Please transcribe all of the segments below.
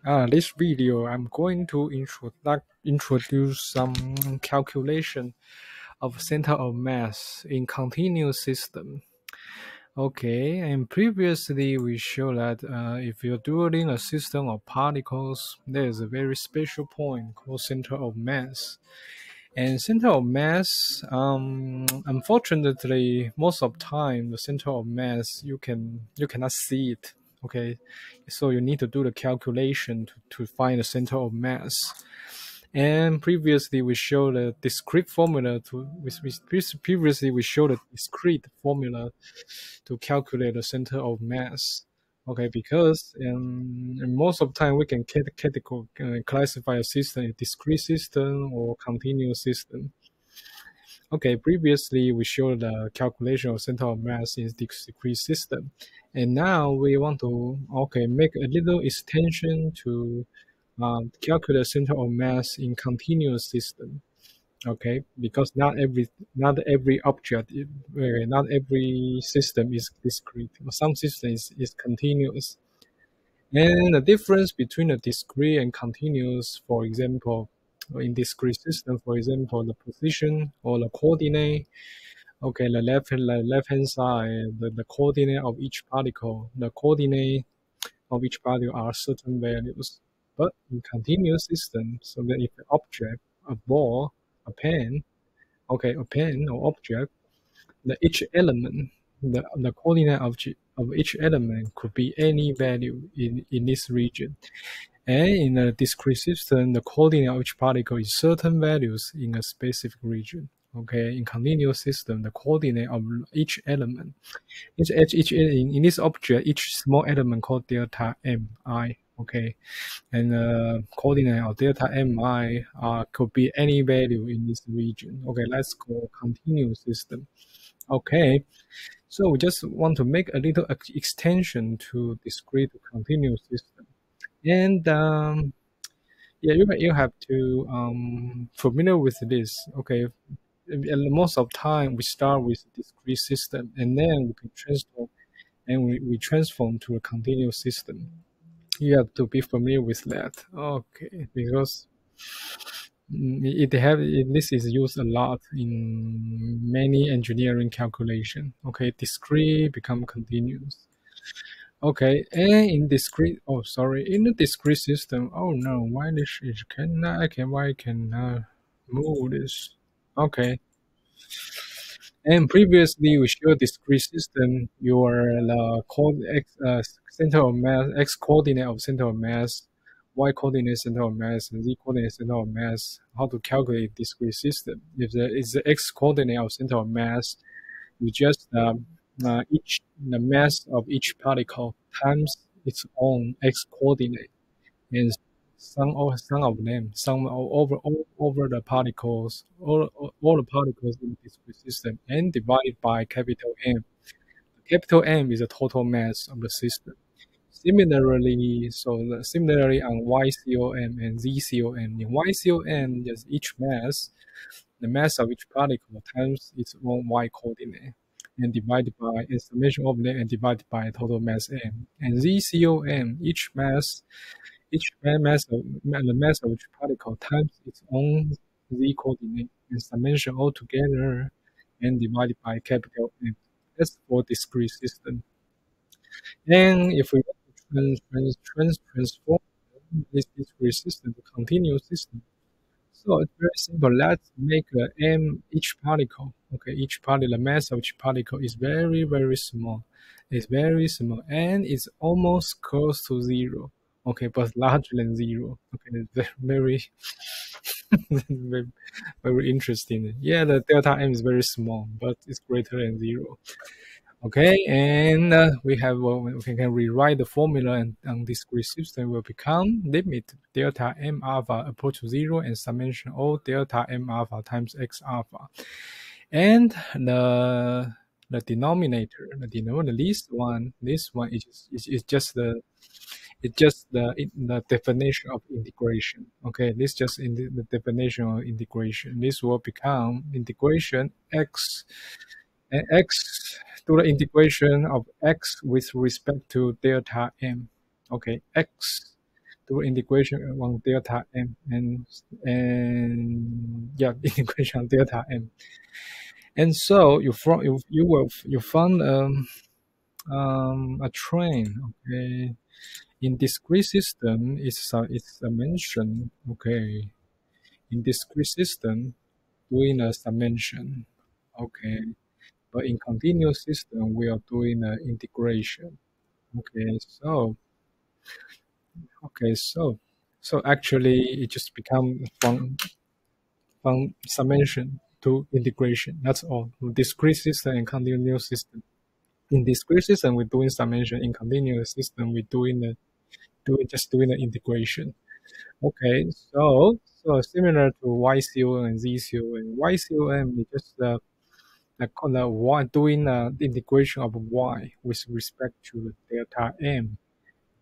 This video, I'm going to introduce some calculation of center of mass in continuous system. Okay, and previously we showed that if you're doing a system of particles, there is a very special point called center of mass. And center of mass, unfortunately, most of the time, the center of mass you cannot see it. Okay, so you need to do the calculation to find the center of mass. And previously we showed a discrete formula previously we showed a discrete formula to calculate the center of mass. Okay, because most of the time we can classify a system as discrete system or continuous system. Okay, previously we showed the calculation of center of mass in discrete system, and now we want to make a little extension to calculate center of mass in continuous system. Okay, because not every object, not every system is discrete. Some systems is continuous. And the difference between the discrete and continuous, for example, in discrete system, for example, the position or the coordinate. Okay, the left hand side, the coordinate of each particle, the coordinate of each particle are certain values. But in continuous system, so that if an object, a ball, a pen, a pen or object, each element, the coordinate of each element could be any value in this region. And in a discrete system, the coordinate of each particle is certain values in a specific region. Okay, in continuous system, the coordinate of each element, in this object, each small element called delta mi. Okay, and coordinate of delta mi could be any value in this region. Okay, let's go continuous system. Okay, so we just want to make a little extension to discrete to continuous system, and yeah, you have to familiar with this. Okay, and most of the time we start with discrete system, and then we can transform, and we transform to a continuous system. You have to be familiar with that. Okay, because this is used a lot in many engineering calculation. Okay, discrete become continuous. Okay, and in the discrete system. Oh no, why this is why can move this? Okay, and previously we showed discrete system. Your center of mass, x coordinate of center of mass, y coordinate center of mass, and z coordinate center of mass. How to calculate discrete system? If there is the x coordinate of center of mass, you just the mass of each particle times its own x coordinate, and sum over the particles, all the particles in the discrete system, and divided by capital M. Capital M is the total mass of the system. Similarly on YCOM and ZCOM, in YCOM, just each mass, the mass of each particle times its own Y coordinate, and divided by a summation of them and divided by total mass M. And ZCOM, the mass of each particle times its own Z coordinate and summation all together and divided by capital M. That's for discrete system. And if we want to transform this discrete system to continuous system, so it's very simple. Let's make each particle. Okay, the mass of each particle is very, very small. It's very small, and it's almost close to zero. Okay, but larger than zero. Okay, it's very, very, very interesting. Yeah, the delta M is very small, but it's greater than zero. Okay, and we can rewrite the formula, and discrete system will become limit delta M alpha approach to zero and summation O delta M alpha times X alpha. And the denominator, this one is just the definition of integration. Okay, this just in the definition of integration. This will become integration x to the integration of x with respect to delta M. Okay, x do integration on delta m and yeah, integration on delta m. And so you found a train, okay. In discrete system, it's a mention, okay. In discrete system, doing a summation, okay. But in continuous system, we are doing an integration, okay. So actually, it just become from summation to integration. That's all. Discrete system and continuous system. In discrete system, we're doing summation. In continuous system, we're doing the integration. Okay, so similar to YCOM and ZCOM. YCOM is just doing the integration of Y with respect to delta M,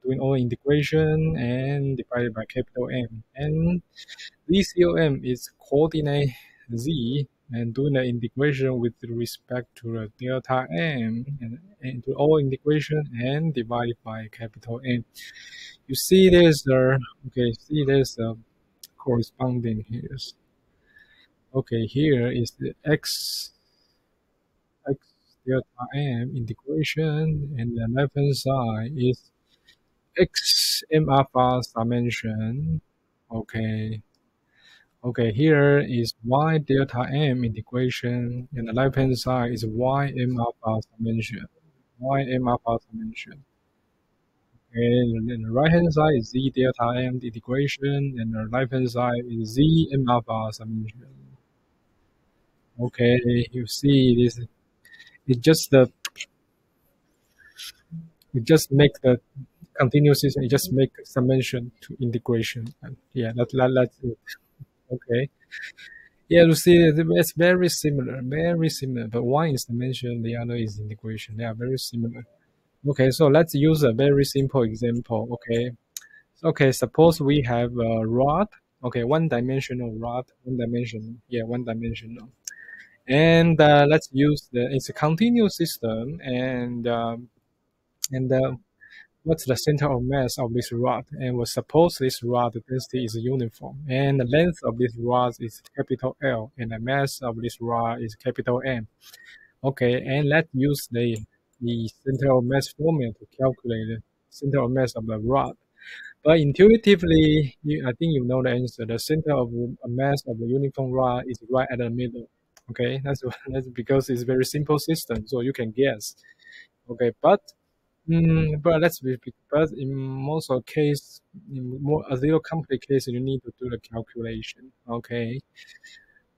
doing all integration and divided by capital M. And ZCOM is coordinate Z and doing the integration with respect to the delta M and do all integration and divided by capital M. You see there's corresponding here. Okay, here is the x delta m integration, and the left hand side is x m alpha summation. Okay. Okay, here is y delta m integration, and the left hand side is y m alpha summation. Y m alpha summation. And then the right hand side is z delta m integration, and the left hand side is z m alpha summation. Okay, you see this. It just the it just make the continuous system. It just make summation to integration. And yeah, that's it. Okay. Yeah, you see, it's very similar. But one is summation, the other is integration. They are very similar. Okay, so let's use a very simple example. Okay. Okay, suppose we have a rod. Okay, one-dimensional rod, one dimension. Yeah, one-dimensional. And let's use it's a continuous system, and what's the center of mass of this rod? And we suppose this rod density is uniform, and the length of this rod is capital L, and the mass of this rod is capital M. Okay, and let's use the center of mass formula to calculate the center of mass of the rod. But intuitively, I think you know the answer. The center of mass of the uniform rod is right at the middle. Okay, that's because it's a very simple system, so you can guess. Okay, but but in most of case, in more a little complicated case, you need to do the calculation. Okay,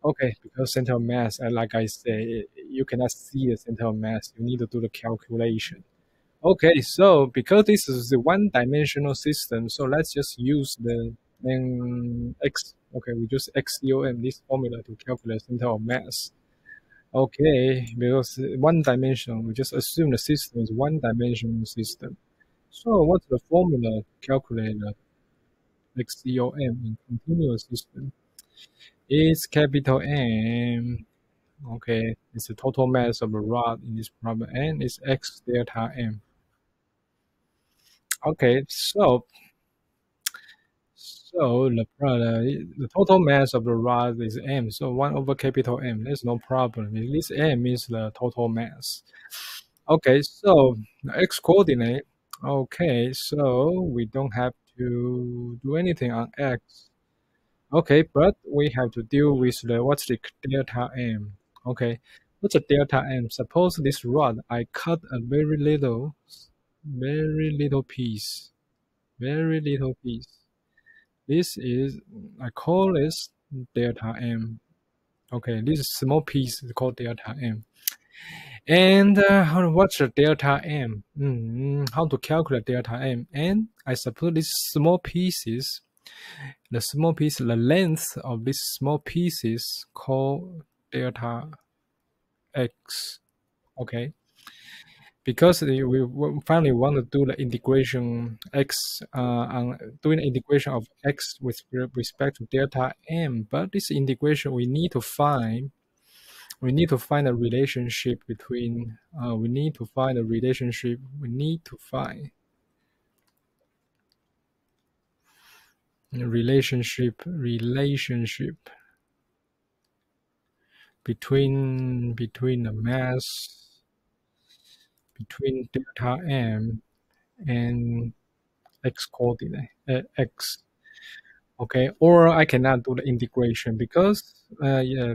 okay, because center of mass, like I say, you cannot see the center of mass. You need to do the calculation. Okay, so because this is a one-dimensional system, so let's just use the x. Okay, we use XCOM, this formula to calculate center of mass. Okay, because one dimension, we just assume the system is one-dimensional system. So what's the formula to calculate the XCOM in continuous system? It's capital M. Okay, it's the total mass of a rod in this problem, and it's x delta m. Okay, so the total mass of the rod is m, so 1 over capital M. There's no problem. This m is the total mass. Okay, so the x coordinate. Okay, so we don't have to do anything on x. Okay, but we have to deal with what's the delta m. Okay, what's a delta m? Suppose this rod, I cut a very little piece, very little piece. This is, I call this delta m. Okay, this small piece is called delta m. And what's the delta m? How to calculate delta m? And I suppose these small pieces, the length of these small pieces called delta x. Okay, because we finally want to do the integration x on doing the integration of x with respect to delta m. But this integration we need to find a relationship between we need to find relationship between the mass between delta m and x coordinate x. Okay, or I cannot do the integration because yeah.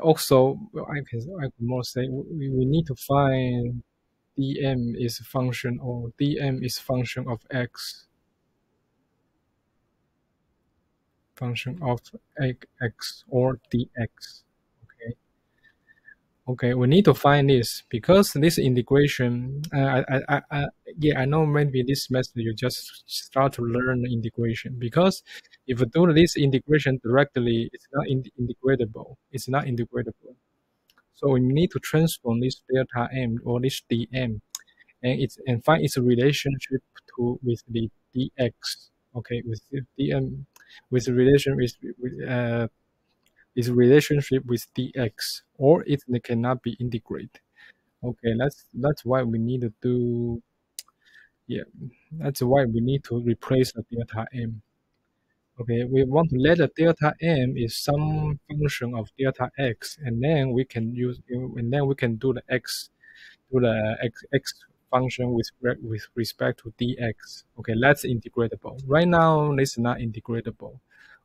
Also, I can more say we need to find dm is function or dm is function of x, function of x or dx. Okay. Okay, we need to find this because this integration. Yeah, I know maybe this method you just start to learn the integration because if you do this integration directly, it's not integratable. It's not integratable. So we need to transform this delta m or this dm and find its relationship to with the dx. Okay, with the dm with the relation with its relationship with dx, or it cannot be integrated. Okay, that's why we need to do. Yeah, that's why we need to replace the delta m. Okay, we want to let the delta m is some function of delta x, and then we can do the x function with respect to dx. Okay, that's integratable. Right now, it's not integratable.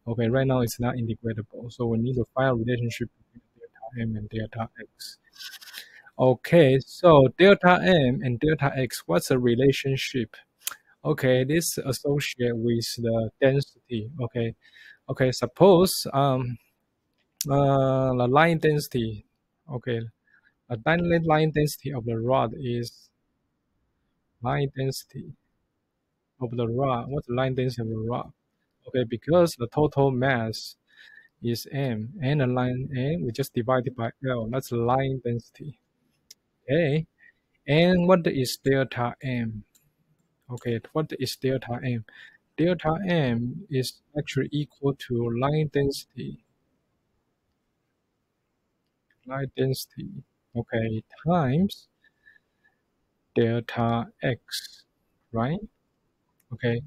Okay, right now it's not integratable. So we need to find a relationship between delta m and delta x. Okay, so delta m and delta x, what's the relationship? Okay, this associate with the density. Okay, okay. Suppose the line density. Okay, the line density of the rod is line density of the rod. What's the line density of the rod? Okay, because the total mass is m and the line m we just divide it by L. That's line density. Okay, and what is delta m? Okay, what is delta m? Delta m is actually equal to line density. Okay, times delta x, right? Okay,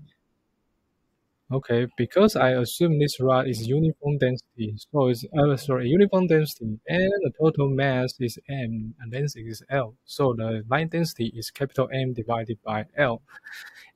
okay, because I assume this rod is uniform density, so it's uniform density, and the total mass is m, and density is L. So the line density is capital M divided by L,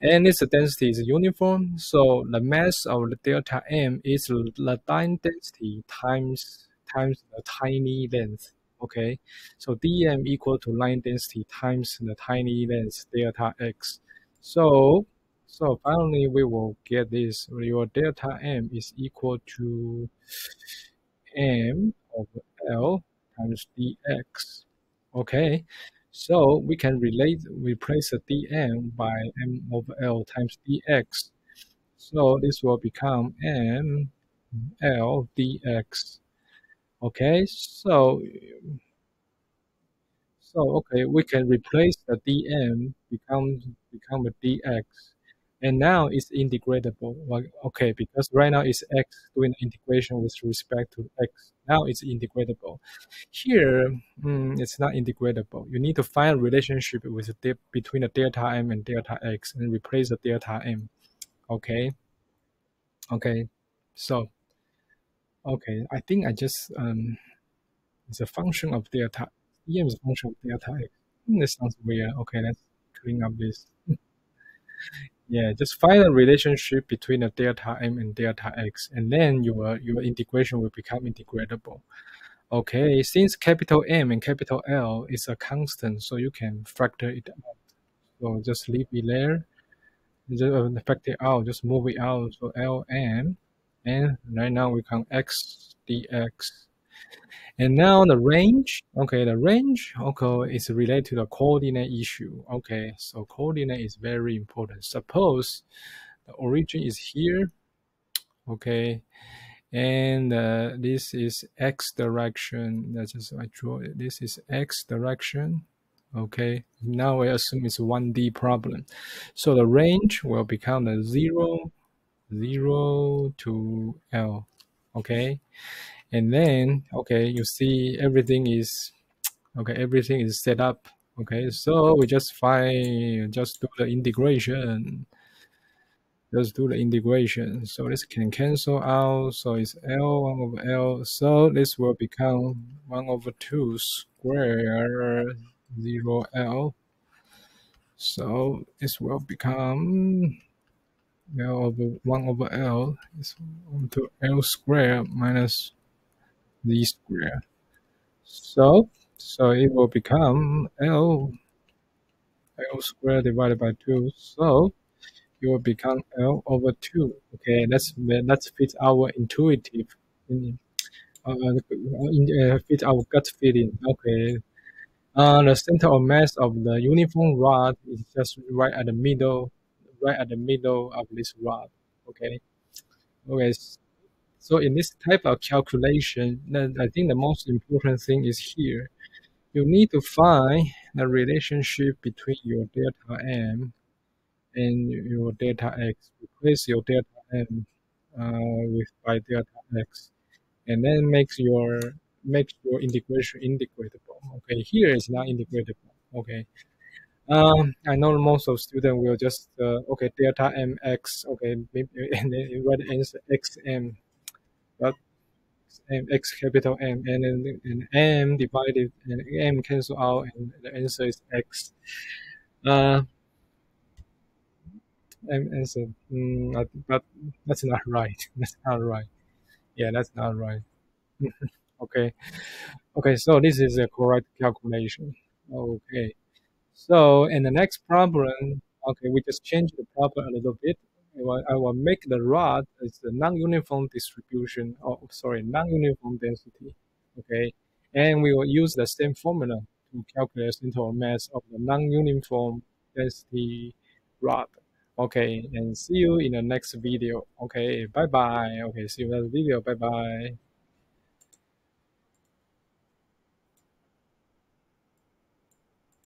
and its density is uniform. So the mass of the delta M is the line density times the tiny length. Okay, so dm equal to line density times the tiny length delta x. So so finally, we will get this. Your delta m is equal to m over L times dx. Okay, so we can replace the dm by m over L times dx. So this will become m L dx. Okay, okay, we can replace the dm become a dx, and now it's integratable. Well, okay, because right now it's x doing integration with respect to x. Now it's integratable. Here, it's not integratable. You need to find a relationship with between the delta m and delta x and replace the delta m. Okay, okay. So okay, I think I just it's a function of delta. EM is a function of delta x. This sounds weird. Okay, let's clean up this. Yeah, just find a relationship between the delta m and delta x, and then your integration will become integratable. Okay, since capital M and capital L is a constant, so you can factor it out. So just leave it there. Just factor it out. Just move it out. So Ln, and right now we can x dx. And now the range, okay, the range, okay, is related to the coordinate issue. Okay, so coordinate is very important. Suppose the origin is here, okay, and this is x direction. That's just I draw it. This is x direction. Okay, now I assume it's 1D problem. So the range will become the 0, 0 to L. Okay, and then okay, you see everything is okay, everything is set up. Okay, so we just do the integration. Let's do the integration. So this can cancel out. So it's L 1 over L. So this will become 1 over 2 square 0 L. So this will become L over 1 over L is 1 to L squared minus Z squared. So it will become L squared divided by 2. So it will become L over 2. Okay, let's fit our intuitive, fit our gut feeling. Okay, the center of mass of the uniform rod is just right at the middle of this rod. Okay, okay. So in this type of calculation, then I think the most important thing is here. You need to find the relationship between your delta M and your delta X. Replace your delta M with by delta X, and then makes your integration integratable. Okay, here is not integratable. Okay. I know most of students will just okay delta mx okay maybe, and then you write the answer xm, but x capital M, and then and m divided and m cancel out, and the answer is x. Uh, M answer, but that's not right. That's not right. Yeah, that's not right. Okay, okay. So this is a correct calculation. Okay. So in the next problem, okay, we just change the problem a little bit. I will make the rod as a non-uniform distribution, oh, sorry, non-uniform density, okay? And we will use the same formula to calculate center of mass of the non-uniform density rod. Okay, and see you in the next video. Okay, bye-bye. Okay, see you in the next video. Bye-bye.